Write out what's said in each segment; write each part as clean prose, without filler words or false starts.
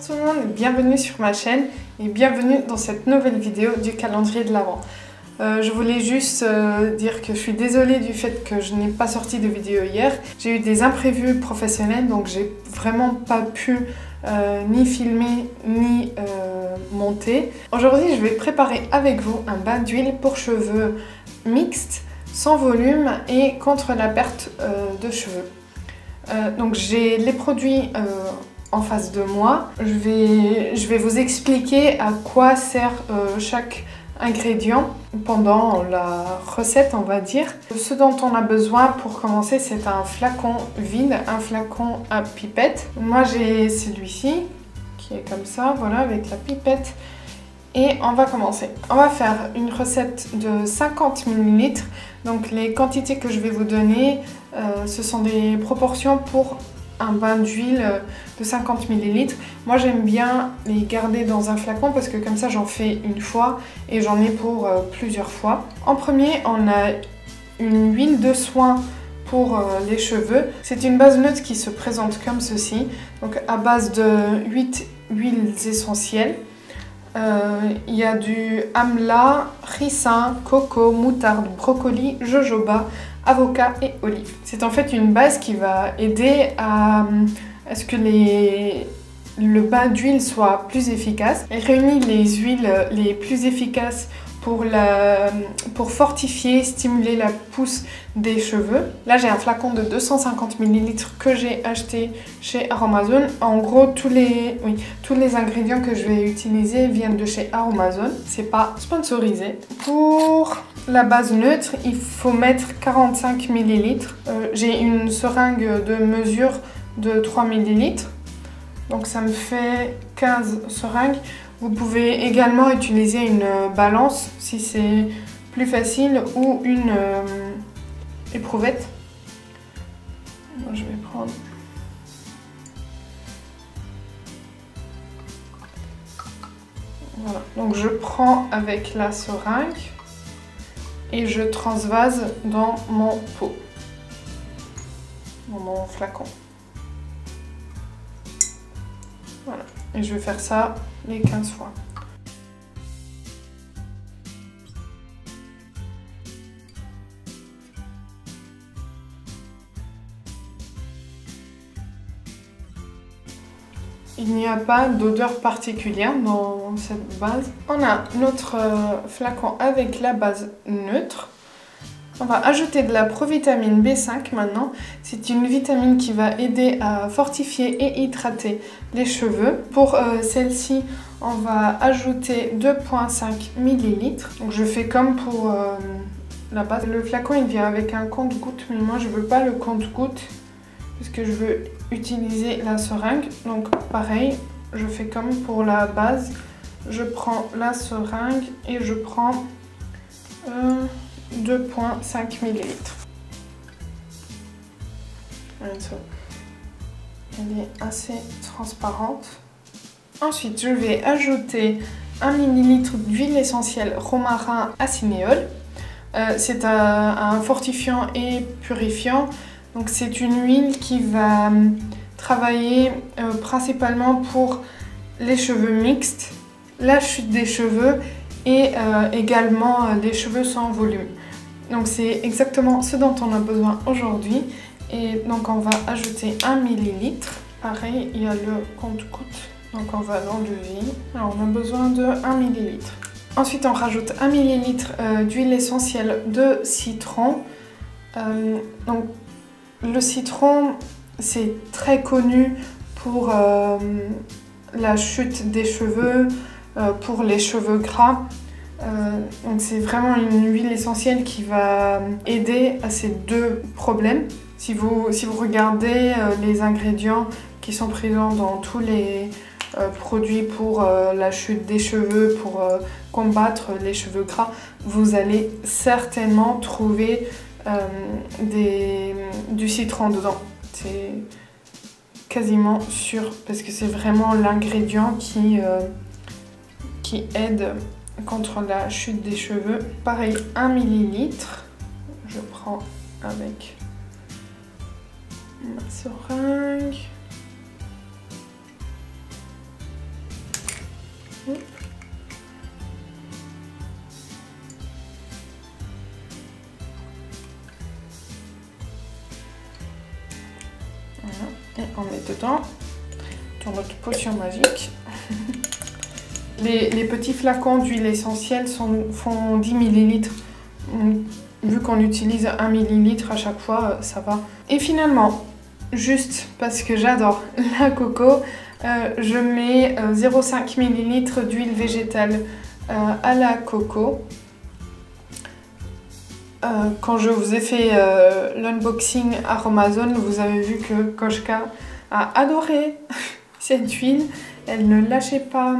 tout le monde et bienvenue sur ma chaîne et bienvenue dans cette nouvelle vidéo du calendrier de l'Avent. Je voulais juste dire que je suis désolée du fait que je n'ai pas sorti de vidéo hier. J'ai eu des imprévus professionnels donc j'ai vraiment pas pu ni filmer ni monter. Aujourd'hui je vais préparer avec vous un bain d'huile pour cheveux mixte, sans volume et contre la perte de cheveux. Donc j'ai les produits en face de moi. Je vais vous expliquer à quoi sert chaque ingrédient pendant la recette, on va dire. Ce dont on a besoin pour commencer, c'est un flacon vide, un flacon à pipette. Moi j'ai celui-ci qui est comme ça, voilà, avec la pipette. Et on va commencer. On va faire une recette de 50 ml. Donc les quantités que je vais vous donner, ce sont des proportions pour un bain d'huile de 50 ml. Moi j'aime bien les garder dans un flacon parce que comme ça j'en fais une fois et j'en ai pour plusieurs fois. En premier, on a une huile de soin pour les cheveux. C'est une base neutre qui se présente comme ceci. Donc à base de 8 huiles essentielles. Il y a du amla, ricin, coco, moutarde, brocoli, jojoba, avocat et olive. C'est en fait une base qui va aider à ce que le bain d'huile soit plus efficace. Elle réunit les huiles les plus efficaces pour fortifier, stimuler la pousse des cheveux. Là j'ai un flacon de 250 ml que j'ai acheté chez Aromazone. En gros tous les ingrédients que je vais utiliser viennent de chez Aromazone. C'est pas sponsorisé. Pour la base neutre, il faut mettre 45 ml. J'ai une seringue de mesure de 3 ml. Donc ça me fait 15 seringues. Vous pouvez également utiliser une balance si c'est plus facile ou une éprouvette. Moi, je vais prendre. Voilà. Donc je prends avec la seringue et je transvase dans mon pot, dans mon flacon. Voilà. Et je vais faire ça les 15 fois. Il n'y a pas d'odeur particulière dans cette base. On a notre flacon avec la base neutre. On va ajouter de la provitamine B5 maintenant. C'est une vitamine qui va aider à fortifier et hydrater les cheveux. Pour celle-ci, on va ajouter 2,5 ml. Donc je fais comme pour la base. Le flacon il vient avec un compte-gouttes, mais moi je veux pas le compte-gouttes parce que je veux utiliser la seringue. Donc pareil, je fais comme pour la base. Je prends la seringue et je prends 2,5 ml. Elle est assez transparente. Ensuite, je vais ajouter 1 ml d'huile essentielle romarin à cinéole. C'est un fortifiant et purifiant. Donc c'est une huile qui va travailler principalement pour les cheveux mixtes, la chute des cheveux et également les cheveux sans volume. Donc c'est exactement ce dont on a besoin aujourd'hui. Et donc on va ajouter 1 ml. Pareil, il y a le compte-gouttes. Donc on va l'enlever. Alors on a besoin de 1 ml. Ensuite on rajoute 1 ml d'huile essentielle de citron. Donc le citron c'est très connu pour la chute des cheveux, pour les cheveux gras. Donc c'est vraiment une huile essentielle qui va aider à ces deux problèmes. Si vous regardez les ingrédients qui sont présents dans tous les produits pour la chute des cheveux, pour combattre les cheveux gras, vous allez certainement trouver du citron dedans. C'est quasiment sûr parce que c'est vraiment l'ingrédient qui aide contre la chute des cheveux. Pareil, 1 ml. Je prends avec ma seringue. Voilà. Et on met dedans dans notre potion magique. Les petits flacons d'huile essentielle font 10 ml. Vu qu'on utilise 1 ml à chaque fois, ça va. Et finalement, juste parce que j'adore la coco, je mets 0,5 ml d'huile végétale à la coco. Quand je vous ai fait l'unboxing Aromazone, vous avez vu que Koshka a adoré cette huile. Elle ne lâchait pas.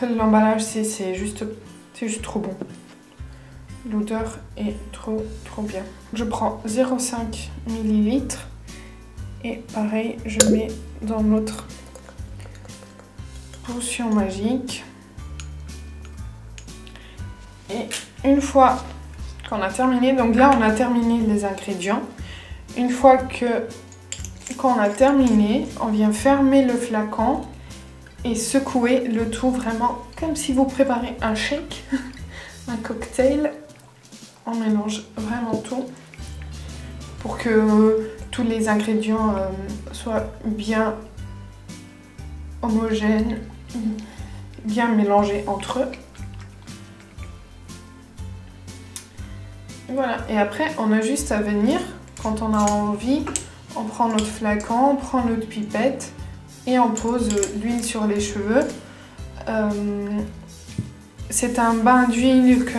L'emballage, c'est juste trop bon. L'odeur est trop bien. Je prends 0,5 ml et pareil, je mets dans notre potion magique. Et une fois qu'on a terminé, donc là on a terminé les ingrédients. Une fois qu'on a terminé, on vient fermer le flacon et secouer le tout vraiment comme si vous préparez un shake, un cocktail. On mélange vraiment tout pour que tous les ingrédients soient bien homogènes, bien mélangés entre eux. Et voilà, et après on a juste à venir, quand on a envie, on prend notre flacon, on prend notre pipette et on pose l'huile sur les cheveux. C'est un bain d'huile que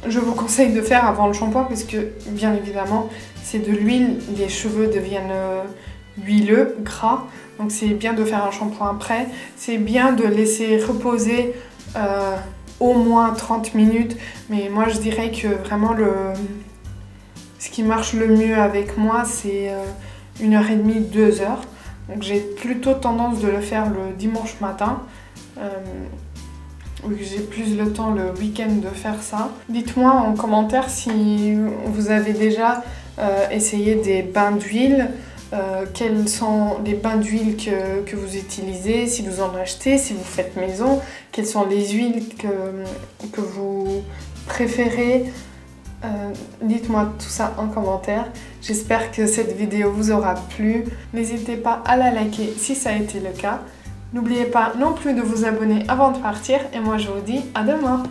je vous conseille de faire avant le shampoing parce que bien évidemment c'est de l'huile, les cheveux deviennent huileux, gras, donc c'est bien de faire un shampoing après. C'est bien de laisser reposer au moins 30 minutes, mais moi je dirais que vraiment ce qui marche le mieux avec moi c'est 1h30, 2 heures. Donc j'ai plutôt tendance de le faire le dimanche matin. J'ai plus le temps le week-end de faire ça. Dites-moi en commentaire si vous avez déjà essayé des bains d'huile, quels sont les bains d'huile que vous utilisez, si vous en achetez, si vous faites maison, quelles sont les huiles que vous préférez. Dites-moi tout ça en commentaire. J'espère que cette vidéo vous aura plu. N'hésitez pas à la liker si ça a été le cas. N'oubliez pas non plus de vous abonner avant de partir et moi je vous dis à demain.